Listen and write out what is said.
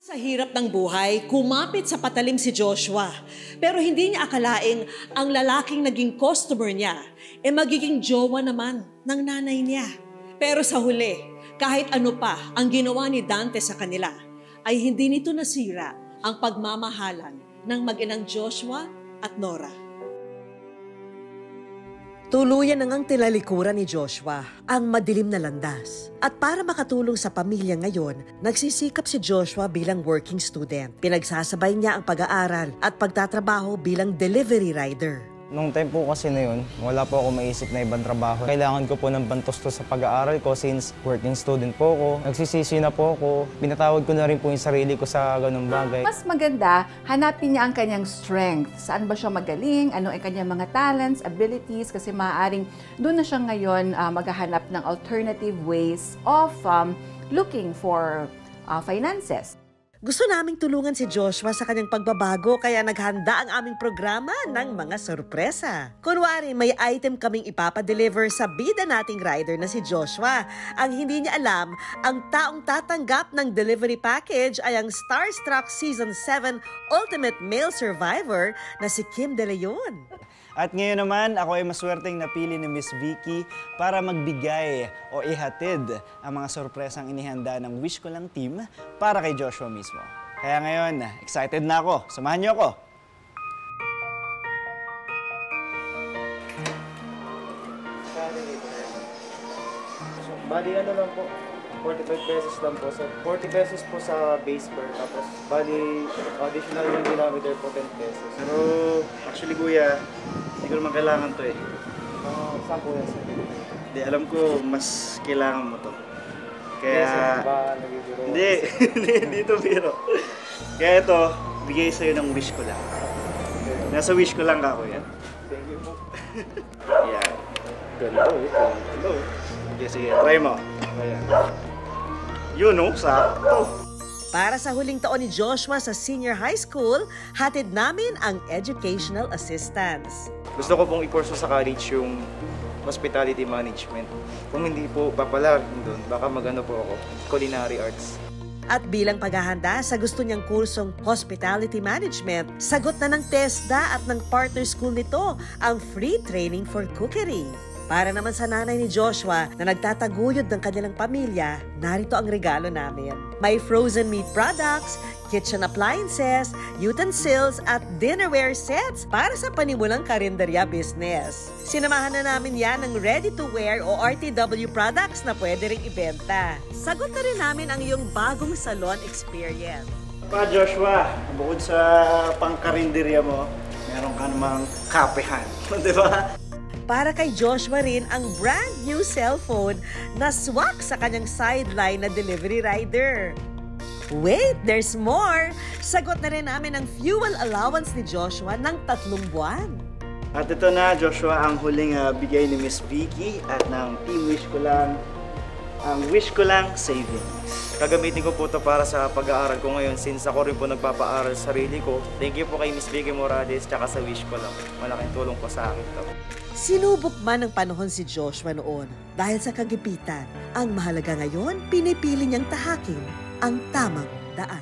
Sa hirap ng buhay, kumapit sa patalim si Joshua. Pero hindi niya akalaing ang lalaking naging customer niya magiging jowa naman ng nanay niya. Pero sa huli, kahit ano pa ang ginawa ni Dante sa kanila, ay hindi nito nasira ang pagmamahalan ng mag-inang Joshua at Nora. Tuluyan na ngang tilalikuran ni Joshua ang madilim na landas. At para makatulong sa pamilya ngayon, nagsisikap si Joshua bilang working student. Pinagsasabay niya ang pag-aaral at pagtatrabaho bilang delivery rider. Nung time po kasi na yun, wala po ako maisip na ibang trabaho. Kailangan ko po ng bantustos sa pag-aaral ko since working student po ako. Nagsisisi na po ako. Pinatawad ko na rin po yung sarili ko sa ganung bagay. Mas maganda, hanapin niya ang kanyang strength. Saan ba siya magaling? Ano ang kanyang mga talents, abilities? Kasi maaaring doon na siya ngayon maghahanap ng alternative ways of looking for finances. Gusto naming tulungan si Joshua sa kanyang pagbabago kaya naghanda ang aming programa ng mga sorpresa. Kunwari, may item kaming ipapadeliver sa bida nating rider na si Joshua. Ang hindi niya alam, ang taong tatanggap ng delivery package ay ang Starstruck Season 7 Ultimate Male Survivor na si Kim De Leon. At ngayon naman, ako ay maswerteng napili ni Miss Vicky para magbigay o ihatid ang mga sorpresang inihanda ng Wish Ko Lang team para kay Joshua mismo. Kaya ngayon, excited na ako. Samahan niyo ako! Bali ano lang po, 45 pesos lang po. So, 40 pesos po sa base fare. Tapos, bali, additional yung denominator po 10 pesos. Pero, actually kuya, hindi ko naman kailangan to eh. Saan po yan sir? Hindi, alam ko mas kailangan mo to. Kaya... Yes, sir, ba nagigiro? Hindi, dito biro. Kaya ito, bigay sa'yo ng wish ko lang. Nasa wish ko lang ka kuya. Thank you po. Yan. Ganda eh. Hello. Sige, try mo. Ayan. Yun o, sakto. Para sa huling taon ni Joshua sa senior high school, hatid namin ang educational assistance. Gusto ko pong i-course sa college yung hospitality management. Kung hindi po papalarin doon, baka magano po ako, culinary arts. At bilang paghahanda sa gusto niyang kursong hospitality management, sagot na ng TESDA at ng partner school nito ang free training for cookery. Para naman sa nanay ni Joshua na nagtataguyod ng kanilang pamilya, narito ang regalo namin. May frozen meat products, kitchen appliances, utensils at dinnerware sets para sa panimulang karinderya business. Sinamahan na namin yan ng ready-to-wear o RTW products na pwede ring ibenta. Sagot na rin namin ang iyong bagong salon experience. Pa Joshua, bukod sa pangkarinderya mo, meron ka namang kapehan. Di ba? Para kay Joshua rin ang brand new cellphone na swak sa kanyang sideline na delivery rider. Wait, there's more! Sagot na rin namin ang fuel allowance ni Joshua ng 3 buwan. At ito na, Joshua, ang huling bigay ni Miss Vicky at ng Team Wish Ko Lang, ang Wish Ko Lang Savings. Gagamitin ko po ito para sa pag-aaral ko ngayon since ako rin po nagpapaaral sa sarili ko. Thank you po kay Miss Vicky Morales tsaka sa Wish Ko Lang. Malaking tulong po sa akin ito. Sinubok man ng panahon si Joshua noon dahil sa kagipitan. Ang mahalaga ngayon, pinipili niyang tahakin ang tamang daan.